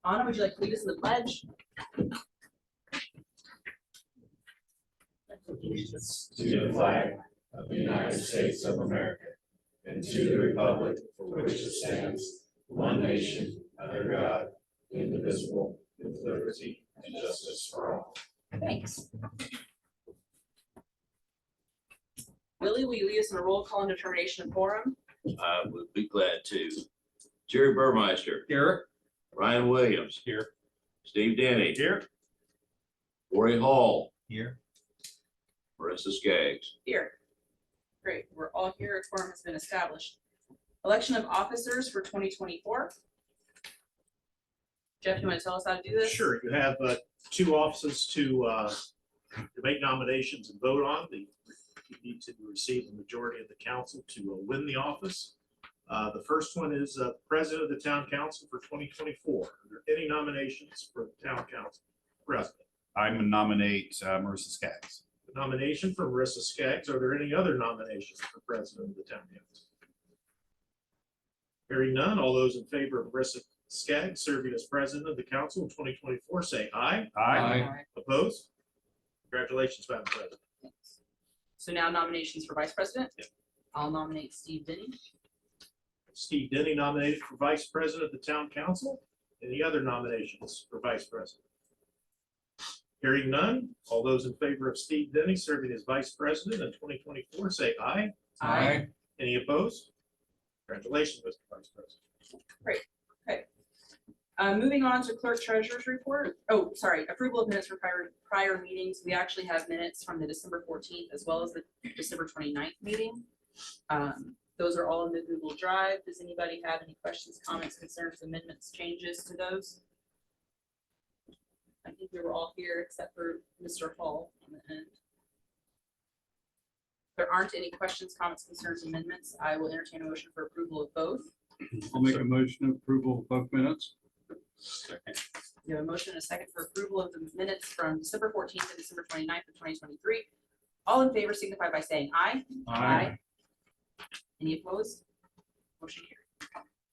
Anna, would you like to lead us in the pledge? Allegiance to the flag of the United States of America and to the republic for which it stands, one nation, under God, indivisible, with liberty and justice for all. Thanks. Willie, will you lead us in a roll call and determination of quorum? I would be glad to. Jerry Burmeister. Here. Ryan Williams. Here. Steve Denny. Here. Corey Hall. Here. Marissa Skaggs. Here. Great, we're all here. A quorum has been established. Election of officers for 2024. Jeff, you want to tell us how to do this? Sure, you have two offices to make nominations and vote on. You need to receive the majority of the council to win the office. The first one is President of the Town Council for 2024. Are there any nominations for the Town Council President? I'm gonna nominate Marissa Skaggs. The nomination for Marissa Skaggs. Are there any other nominations for President of the Town Council? Hearing none, all those in favor of Marissa Skaggs serving as President of the Council in 2024, say aye. Aye. Opposed? Congratulations, Madam President. Thanks. So now nominations for Vice President. Yep. I'll nominate Steve Denny. Steve Denny nominated for Vice President of the Town Council. Any other nominations for Vice President? Hearing none, all those in favor of Steve Denny serving as Vice President in 2024, say aye. Aye. Any opposed? Congratulations, Mr. Vice President. Moving on to clerk treasurer's report. Oh, sorry, approval of minutes for prior meetings. We actually have minutes from the December 14th as well as the December 29th meeting. Those are all in the Google Drive. Does anybody have any questions, comments, concerns, amendments, changes to those? I think we were all here except for Mr. Hall on the end. If there aren't any questions, comments, concerns, amendments, I will entertain a motion for approval of both. I'll make a motion of approval of both minutes. We have a motion and a second for approval of the minutes from December 14th and December 29th of 2023. All in favor signify by saying aye. Any opposed? Motion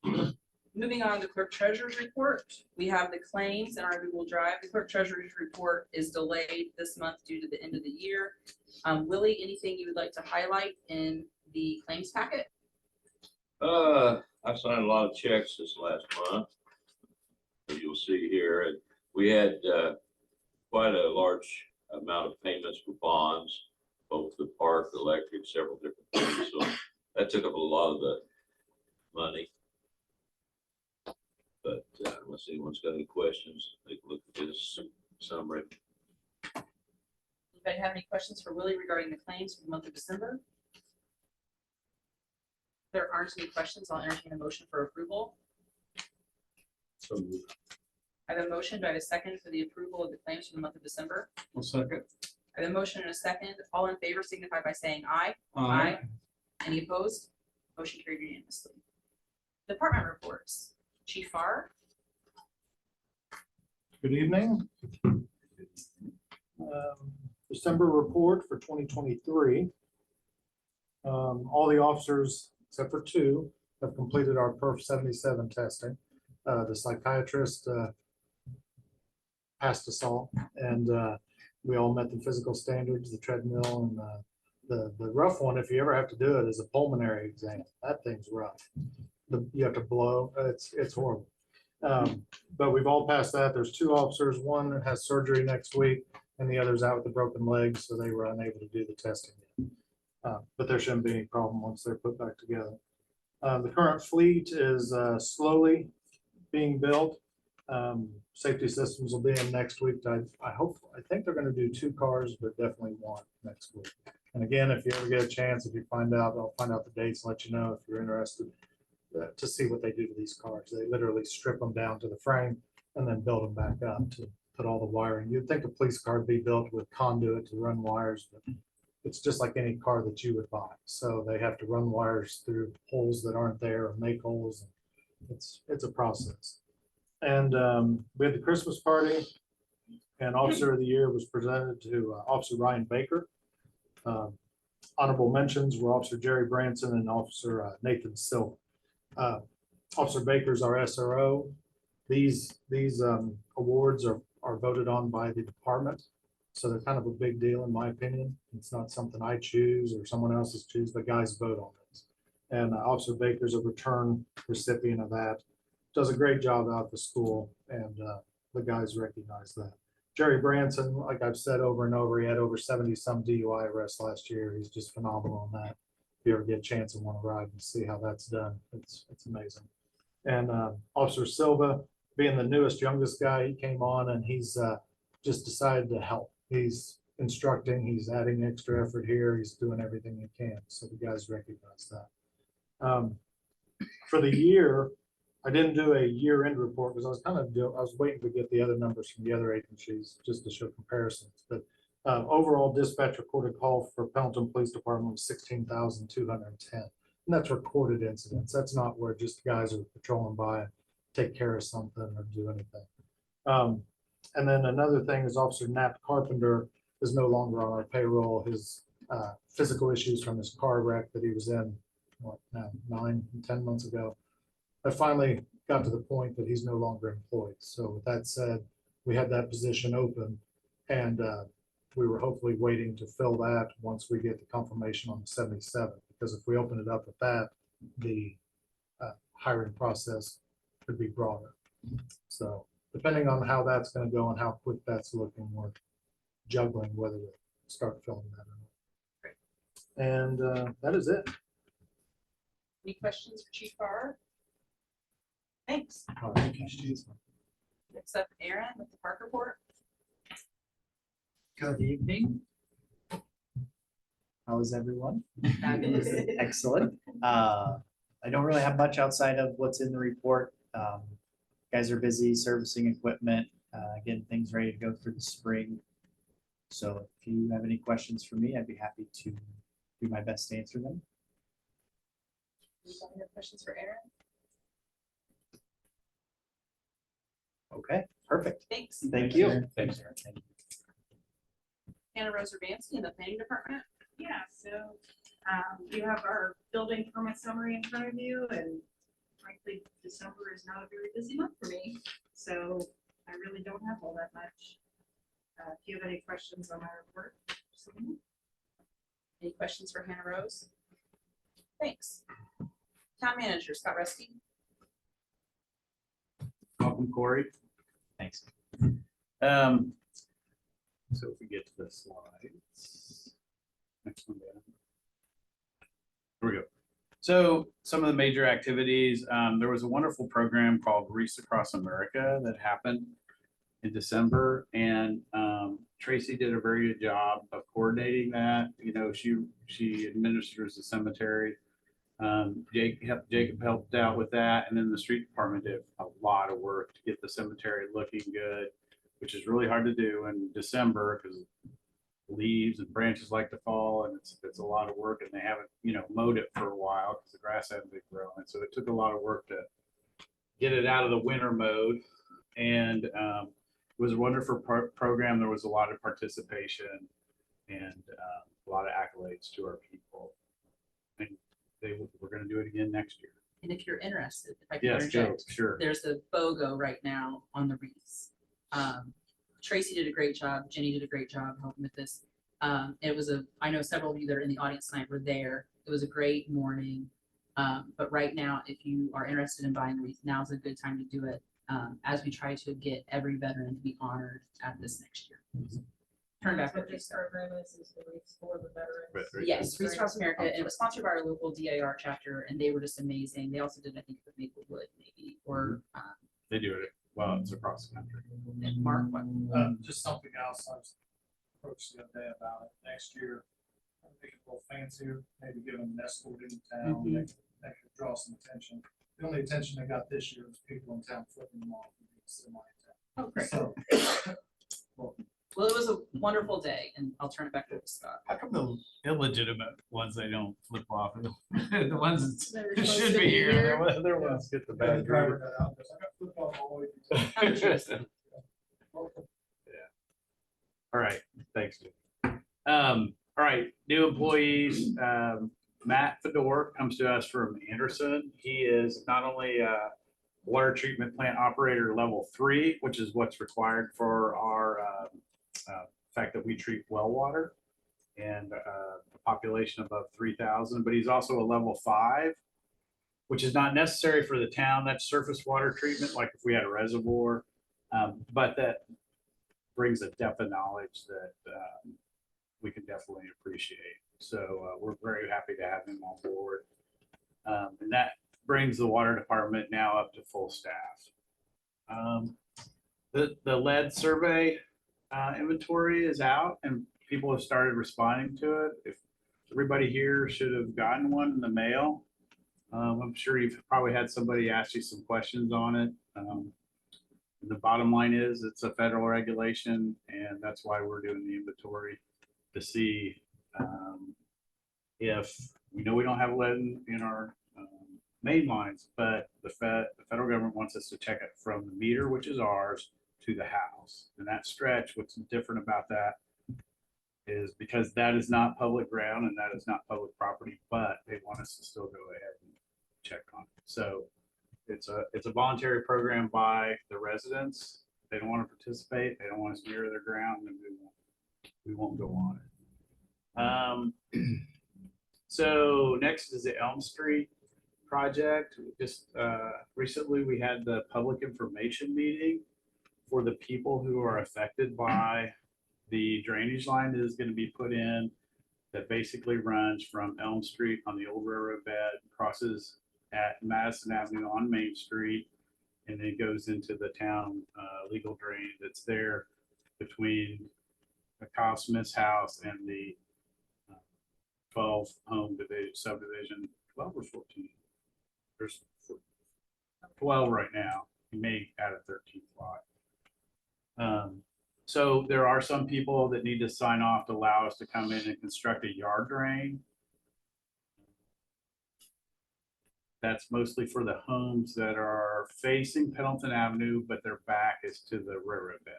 carried. Moving on to clerk treasurer's report. We have the claims in our Google Drive. The clerk treasurer's report is delayed this month due to the end of the year. Willie, anything you would like to highlight in the claims packet? I signed a lot of checks this last month. As you'll see here, and we had quite a large amount of payments for bonds, both the park, the electric, several different things. So that took up a lot of the money. But unless anyone's got any questions, take a look at this summary. Anybody have any questions for Willie regarding the claims for the month of December? If there aren't any questions, I'll entertain a motion for approval. So moved. I have a motion. Do I have a second for the approval of the claims for the month of December? I'll second. I have a motion and a second. All in favor signify by saying aye. Any opposed? Motion carried unanimously. Department reports. Chief Farr. Good evening. December report for 2023. All the officers, except for two, have completed our Perf 77 testing. The psychiatrist passed us all, and we all met the physical standards, the treadmill, and the rough one, if you ever have to do it, is a pulmonary exam. That thing's rough. You have to blow. It's horrible. But we've all passed that. There's two officers. One has surgery next week, and the other's out with a broken leg, so they were unable to do the testing. But there shouldn't be any problem once they're put back together. The current fleet is slowly being built. Safety systems will be in next week. I think they're going to do two cars, but definitely one next week. And again, if you ever get a chance, if you find out, I'll find out the dates and let you know if you're interested to see what they do to these cars. They literally strip them down to the frame and then build them back up to put all the wiring. You'd think a police car would be built with conduit to run wires, but it's just like any car that you would buy. So they have to run wires through holes that aren't there or make holes. It's a process. And we had the Christmas party, and Officer of the Year was presented to Officer Ryan Baker. Honorable mentions were Officer Jerry Branson and Officer Nathan Silva. Officer Baker's our SRO. These awards are voted on by the department. So they're kind of a big deal in my opinion. It's not something I choose or someone else's choose, but guys vote on this. And Officer Baker's a return recipient of that. Does a great job out at the school, and the guys recognize that. Jerry Branson, like I've said over and over, he had over 70 some DUI arrests last year. He's just phenomenal on that. If you ever get a chance and want to ride and see how that's done, it's amazing. And Officer Silva, being the newest, youngest guy, he came on and he's just decided to help. He's instructing, he's adding extra effort here, he's doing everything he can. So the guys recognize that. For the year, I didn't do a year-end report because I was waiting to get the other numbers from the other agencies just to show comparisons. But overall dispatch recorded call for Pendleton Police Department was 16,210. And that's recorded incidents. That's not where just guys are patrolling by and take care of something or do anything. And then another thing is Officer Nat Carpenter is no longer on our payroll. His physical issues from his car wreck that he was in, what, now 9-10 months ago, I finally got to the point that he's no longer employed. So with that said, we had that position open, and we were hopefully waiting to fill that once we get the confirmation on the 77. Because if we open it up with that, the hiring process could be broader. So depending on how that's going to go and how quick that's looking, we're juggling whether to start filling that or not. And that is it. Any questions for Chief Barr? Thanks. Next up, Aaron with the park report. Good evening. How is everyone? Fabulous. Excellent. I don't really have much outside of what's in the report. Guys are busy servicing equipment, getting things ready to go through the spring. So if you have any questions for me, I'd be happy to do my best to answer them. Any other questions for Aaron? Okay, perfect. Thanks. Thank you. Thanks, Aaron. Hannah Rose Urbanski in the planning department. Yeah, so you have our building permit summary in front of you, and frankly, December is not a very busy month for me, so I really don't have all that much. If you have any questions on my report, just let me know. Any questions for Hannah Rose? Thanks. Town manager, Scott Rusty. Welcome, Corey. Thanks. So if we get to the slides. Next one down. Here we go. So some of the major activities, there was a wonderful program called Reach Across America that happened in December, and Tracy did a very good job of coordinating that. You know, she administers the cemetery. Jacob helped out with that, and then the street department did a lot of work to get the cemetery looking good, which is really hard to do in December because leaves and branches like to fall, and it's a lot of work, and they haven't, you know, mowed it for a while because the grass hasn't been growing. So it took a lot of work to get it out of the winter mode, and it was a wonderful program. There was a lot of participation and a lot of accolades to our people. And we're going to do it again next year. And if you're interested, if I can Yes, Joe, interject, sure. there's a BOGO right now on the wreaths. Tracy did a great job. Jenny did a great job helping with this. I know several of you that are in the audience tonight were there. It was a great morning. But right now, if you are interested in buying a wreath, now's a good time to do it, as we try to get every veteran to be honored at this next year. Turn back. What this program is the Wreaths for the Veterans. Yes, Wreaths Across America, and it was sponsored by our local DAR chapter, and they were just amazing. They also did, I think, with Maplewood maybe, or They do it. Well, it's across the country. and Mark. What? Just something else I was approached the other day about it. Next year, I think it's a little fancier, maybe give them an escort in town, that could draw some attention. The only attention they got this year was people in town flipping them off. Oh, great. So, Well, it was a wonderful day, and I'll turn it back over to Scott. How come the illegitimate ones they don't flip off? The ones They're that supposed should to be be here, here. the other ones get the bad grade. All right, thanks. Jim. All right, new employees. Matt Fedor comes to us from Anderson. He is not only water treatment plant operator level 3, which is what's required for our fact that we treat well water and a population above 3,000. But he's also a level 5, which is not necessary for the town. That's surface water treatment, like if we had a reservoir. But that brings a depth of knowledge that we can definitely appreciate. So we're very happy to have him on board. And that brings the water department now up to full staff. The lead survey inventory is out and people have started responding to it. If everybody here should have gotten one in the mail. I'm sure you've probably had somebody ask you some questions on it. The bottom line is it's a federal regulation, and that's why we're doing the inventory to see if we know we don't have lead in our main lines, but the federal government wants us to check it from the meter, which is ours, to the house. And that stretch, what's different about that is because that is not public ground and that is not public property, but they want us to still go ahead and check on it. So it's a voluntary program by the residents. If they don't want to participate, they don't want us near their ground, then we won't go on it. So next is the Elm Street project. Just recently we had the public information meeting for the people who are affected by the drainage line that is going to be put in that basically runs from Elm Street on the old railroad bed, crosses at Madison Avenue on Main Street, and then goes into the town legal drain that's there between the Kyle Smith's house and the 12 home subdivision, 12 or 14. There's 12 right now. You may add a 13th lot. So there are some people that need to sign off to allow us to come in and construct a yard drain. That's mostly for the homes that are facing Pendleton Avenue, but their back is to the railroad bed.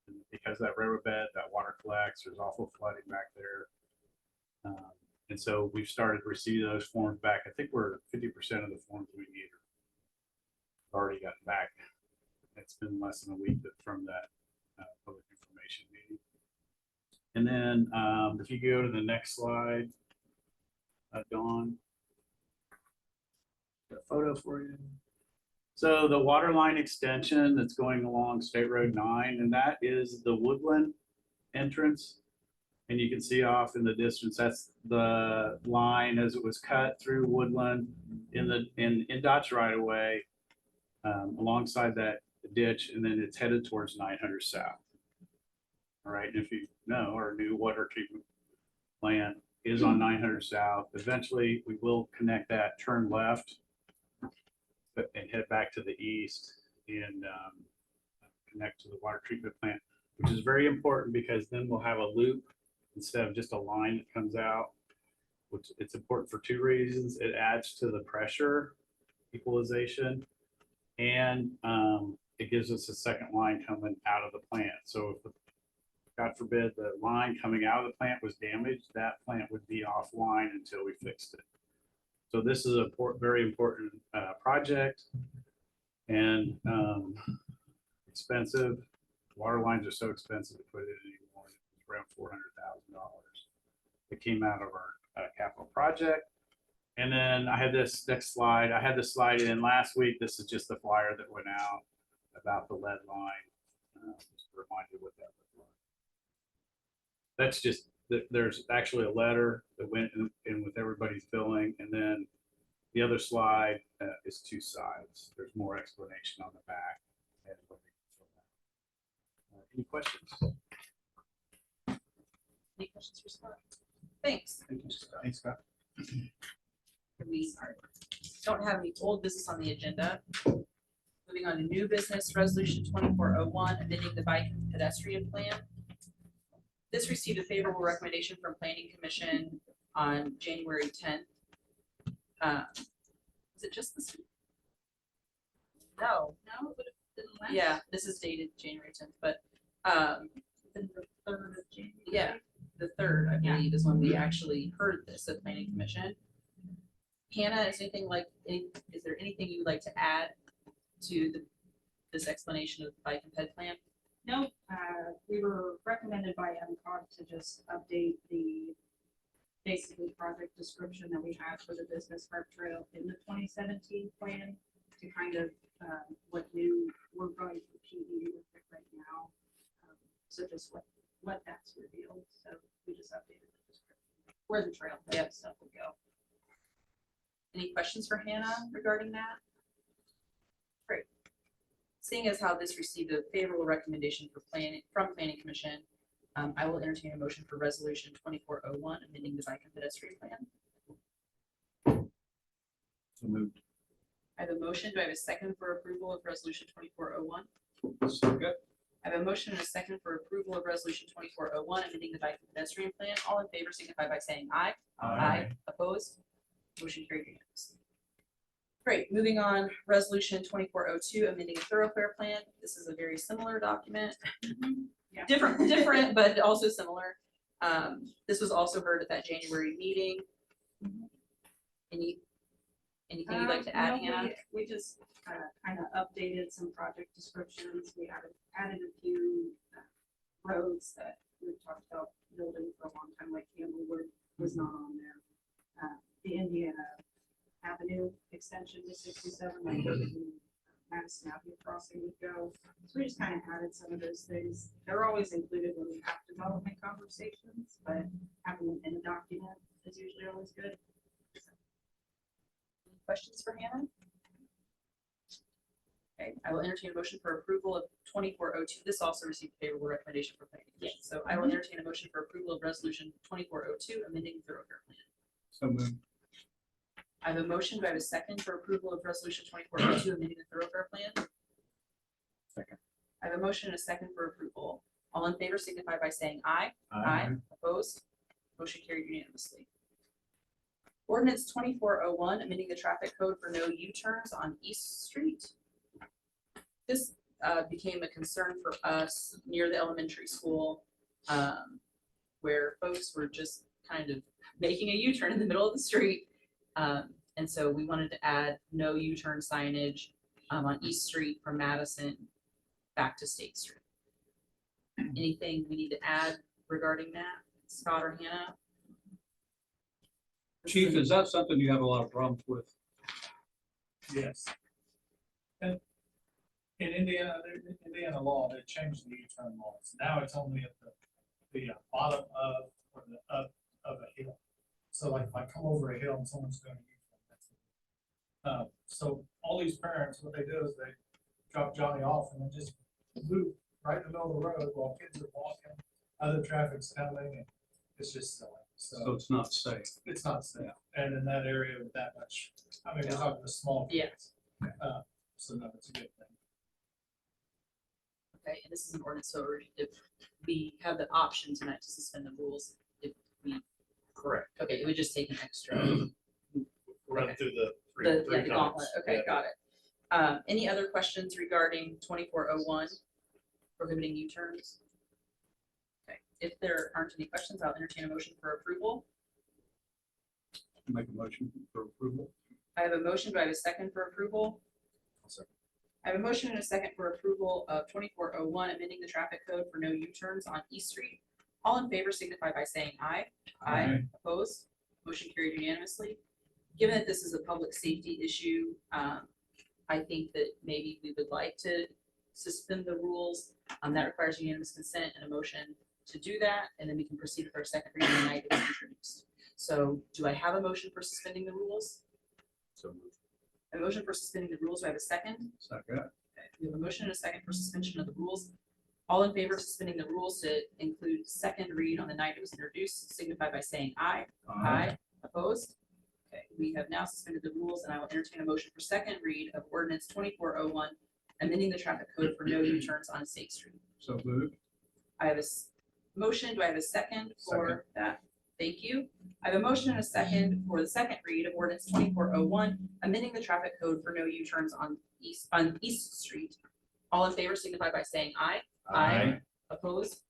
And because that railroad bed, that water collects, there's awful flooding back there. And so we've started receiving those forms back. I think we're 50% of the forms we need are already gotten back. It's been less than a week from that public information meeting. And then if you go to the next slide, Dawn, got a photo for you. So the water line extension that's going along State Road 9, and that is the Woodland entrance. And you can see off in the distance, that's the line as it was cut through Woodland in Dot's right of way, alongside that ditch, and then it's headed towards 900 South. All right, and if you know, our new water treatment plant is on 900 South. Eventually, we will connect that, turn left, and head back to the east and connect to the water treatment plant, which is very important because then we'll have a loop instead of just a line that comes out, which it's important for two reasons. It adds to the pressure equalization, and it gives us a second line coming out of the plant. So if, God forbid, the line coming out of the plant was damaged, that plant would be offline until we fixed it. So this is a very important project and expensive. Water lines are so expensive to put in anymore. It's around $400,000. It came out of our capital project. And then I had this next slide. I had this slide in last week. This is just the flyer that went out about the lead line. Just to remind you what that looked like. That's just, there's actually a letter that went in with everybody's billing. And then the other slide is two sides. There's more explanation on the back. Any questions? Any questions for Scott? Thanks. Thanks, Scott. We don't have any old business on the agenda. Moving on to new business, resolution 2401, amending the bike and pedestrian plan. This received a favorable recommendation from Planning Commission on January 10th. Is it just this week? No. No, it would have been last. Yeah, this is dated January 10th, but Been the 3rd of January. yeah, the 3rd, I believe, is when we actually heard this at Planning Commission. Hannah, is there anything you would like to add to this explanation of the bike and ped plan? No, we were recommended by MCOG to just update the basically project description that we had for the business park trail in the 2017 plan to kind of what new we're going through PD with it right now. So just what that's revealed. So we just updated the description where the trail stuff will go. Any questions for Hannah regarding that? Great. Seeing as how this received a favorable recommendation from Planning Commission, I will entertain a motion for resolution 2401, amending the bike and pedestrian plan. So moved. I have a motion. Do I have a second for approval of resolution 2401? Second. I have a motion and a second for approval of resolution 2401, amending the bike and pedestrian plan. All in favor signify by saying aye. Opposed? Motion carried unanimously. Great, moving on, resolution 2402, amending a thoroughfare plan. This is a very similar document. Yeah. Different, but also similar. This was also heard at that January meeting. Anything you'd like to add, No, Hannah? We just kind of updated some project descriptions. We added a few roads that we've talked about building for a long time, like Campbellwood was not on there. The Indiana Avenue extension to 67, like where the Madison Avenue crossing would go. So we just kind of added some of those things. They're always included when we have development conversations, but having them in a document is usually always good. Questions for Hannah? Okay, I will entertain a motion for approval of 2402. This also received favorable recommendation from planning. Yes. So I will entertain a motion for approval of resolution 2402, amending the thoroughfare plan. So moved. I have a motion. Do I have a second for approval of resolution 2402, amending the thoroughfare plan? Second. I have a motion and a second for approval. All in favor signify by saying aye. Opposed? Motion carried unanimously. Ordinance 2401, amending the traffic code for no U-turns on East Street. This became a concern for us near the elementary school, where folks were just kind of making a U-turn in the middle of the street. And so we wanted to add no U-turn signage on East Street from Madison back to State Street. Anything we need to add regarding that, Scott or Hannah? Chief, is that something you have a lot of problems with? Yes. And in Indiana, Indiana law, they changed the U-turn laws. Now it's only at the bottom of, or the up of a hill. So like if I come over a hill and someone's going to U-turn, so all these parents, what they do is they drop Johnny off and then just move right in the middle of the road while kids are walking, other traffic's coming, and it's just silly. So it's not safe. It's not safe. And in that area with that much, I mean, we're talking the small kids. So no, it's a good thing. Okay, and this is an ordinance, so if we have the option tonight to suspend the rules, if we, Correct. okay, it would just take an extra. Run through the The three gauntlet, times. okay, Yeah. got it. Any other questions regarding 2401, prohibiting U-turns? Okay, if there aren't any questions, I'll entertain a motion for approval. Make a motion for approval. I have a motion. Do I have a second for approval? Second. I have a motion and a second for approval of 2401, amending the traffic code for no U-turns on East Street. All in favor signify by saying aye. Aye. Opposed? Motion carried unanimously. Given that this is a public safety issue, I think that maybe we would like to suspend the rules. That requires unanimous consent and a motion to do that, and then we can proceed with our second reading tonight as introduced. So do I have a motion for suspending the rules? So moved. A motion for suspending the rules. Do I have a second? Second. Okay, we have a motion and a second for suspension of the rules. All in favor of suspending the rules to include second read on the night it was introduced, signify by saying aye. Opposed? Okay, we have now suspended the rules, and I will entertain a motion for second read of ordinance 2401, amending the traffic code for no U-turns on State Street. So moved. I have a motion. Do I have a second for that? Thank you. I have a motion and a second for the second read of ordinance 2401, amending the traffic code for no U-turns on East Street. All in favor signify by saying aye. Opposed?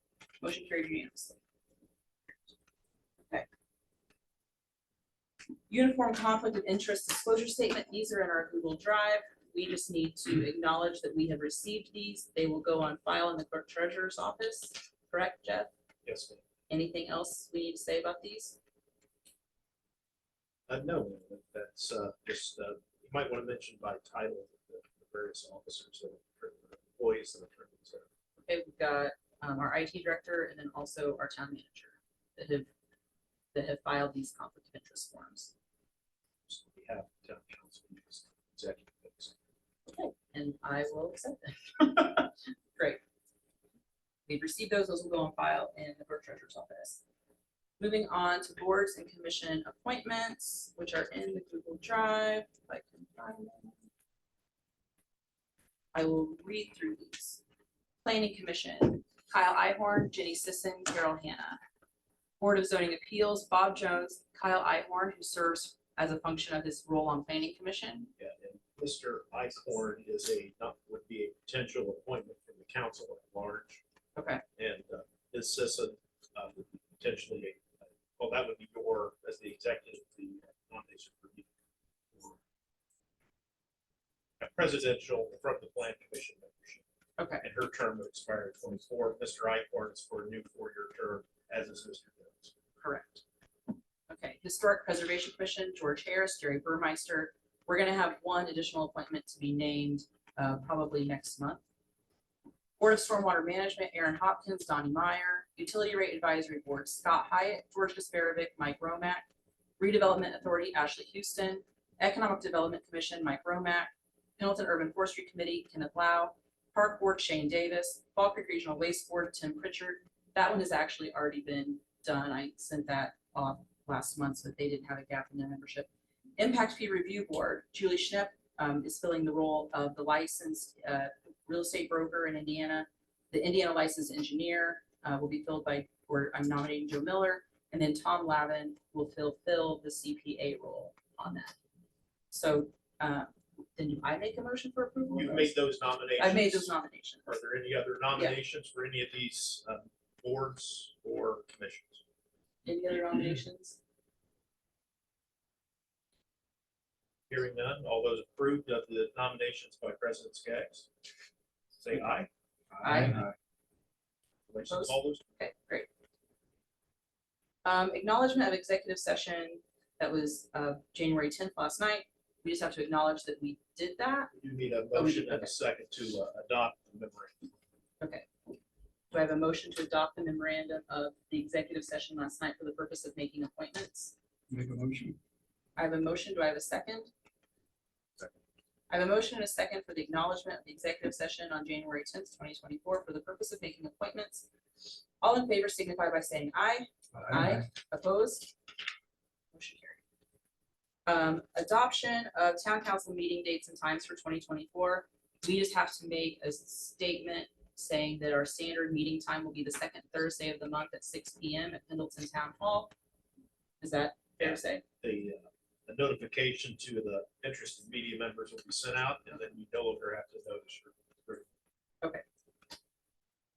Motion carried unanimously. Okay. Uniform conflict of interest disclosure statement. These are in our Google Drive. we just need to acknowledge that we have received these. They will go on file in the clerk treasurer's office. Correct, Jeff? Yes, ma'am. Anything else we need to say about these? No, that's just, you might want to mention by title the various officers that are employees that are. Okay, we've got our IT director and then also our town manager that have filed these conflict of interest forms. So we have town council, executive. Okay, and I will accept them. Great. We've received those will go on file in the clerk treasurer's office. Moving on to boards and commission appointments, which are in the Google Drive. If I can find them. I will read through these. Planning Commission, Kyle Ihorn, Jenny Sisson, Carol Hanna. Board of Zoning Appeals, Bob Jones, Kyle Ihorn, who serves as a function of his role on Planning Commission. Yeah, and Mr. Eichhorn would be a potential appointment from the council at large. Okay. And Ms. Sisson would be potentially well, that would be your, as the executive, the nomination for you. A presidential from the Plan Commission membership. Okay. And her term would expire in 24. Mr. Eichhorn is for a new 4-year term, as is Mr. Jones. Correct. Okay, Historic Preservation Commission, George Harris, Jerry Burmeister. We're gonna have one additional appointment to be named probably next month. Board of Stormwater Management, Aaron Hopkins, Donnie Meyer. Utility Rate Advisory Board, Scott Hyatt, George Kasparovic, Mike Romack. Redevelopment Authority, Ashley Houston. Economic Development Commission, Mike Romack. Pendleton Urban Forestry Committee, Kenneth Lau. Park Board, Shane Davis. Fall Creek Regional Waste Board, Tim Pritchard. That one has actually already been done. I sent that off last month so that they didn't have a gap in their membership. Impact Fee Review Board, Julie Schnepp is filling the role of the licensed real estate broker in Indiana. The Indiana licensed engineer will be filled by, or I'm nominating Joe Miller, and then Tom Lavin will fill the CPA role on that. So then I make a motion for approval? You've made those nominations. I've made those nominations. Are there any other nominations for any of these boards or commissions? Any other nominations? Hearing none, all those approved of the nominations by President Skaggs, say aye. Aye. Congratulations, all those. Okay, great. Acknowledgement of executive session that was January 10th last night. We just have to acknowledge that we did that. You need a Oh, we motion did, and okay. a second to adopt the memorandum. Okay. Do I have a motion to adopt the memorandum of the executive session last night for the purpose of making appointments? Make a motion. I have a motion. Do I have a second? Second. I have a motion and a second for the acknowledgement of the executive session on January 10th, 2024 for the purpose of making appointments. All in favor signify by saying aye. Aye. Opposed? Motion carried. Adoption of town council meeting dates and times for 2024. We just have to make a statement saying that our standard meeting time will be the second Thursday of the month at 6 p.m. at Pendleton Town Hall. Is that fair to say? The notification to the interested media members will be sent out, and then you no longer have to notice your group.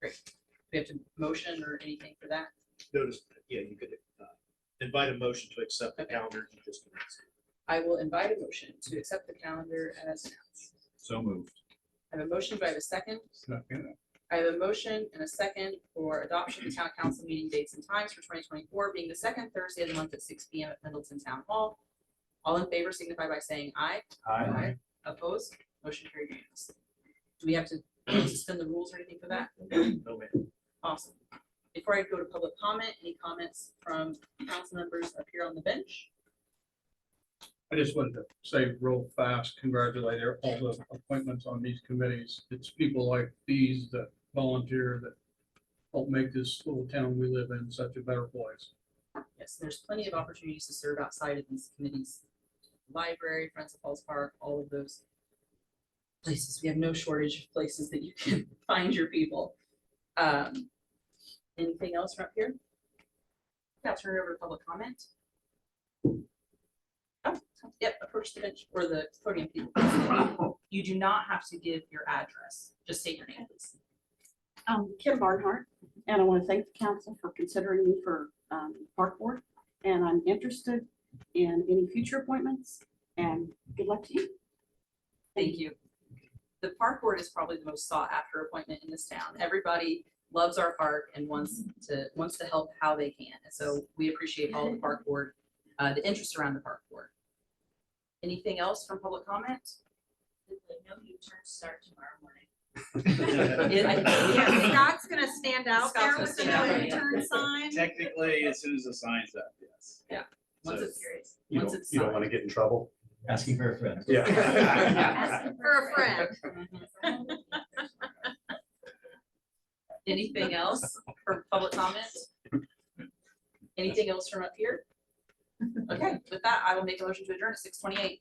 Great. Do we have to motion or anything for that? Notice, yeah, you could invite a motion to accept the Okay. calendar. You just announced it. I will invite a motion to accept the calendar as announced. So moved. I have a motion. Do I have a second? Second. I have a motion and a second for adoption of town council meeting dates and times for 2024 being the second Thursday of the month at 6 p.m. at Pendleton Town Hall. All in favor signify by saying aye. Aye. Opposed? Motion carried unanimously. Do we have to suspend the rules or anything for that? No, man. Awesome. Before I go to public comment, any comments from council members up here on the bench? I just wanted to say real fast, congratulate all the appointments on these committees. It's people like these that volunteer that help make this little town we live in such a better place. Yes, there's plenty of opportunities to serve outside of these committees. Library, Friends of Falls Park, all of those places. We have no shortage of places that you can find your people. Anything else from up here? I'll turn it over to public comment. Oh, yep, approach the bench or the podium, people. You do not have to give your address. Just state your name, please. Kim Barnhart, and I want to thank the council for considering me for park board. And I'm interested in any future appointments, and good luck to you. Thank you. the park board is probably the most sought after appointment in this town. Everybody loves our park and wants to help how they can. And so we appreciate all the park board, the interest around the park board. Anything else from public comment? No U-turn start tomorrow morning. Yeah, Scott's gonna stand out Scott's there gonna with the stand out no there, U-turn sign. Technically, as soon as the sign's up, yes. Once So- it's, You once don't, it's you don't signed. want to get in trouble? Asking for a friend. Yeah. For a friend. Mhm. Anything else for public comment? Anything else from up here? Okay, with that, I will make a motion to adjourn at 6:28.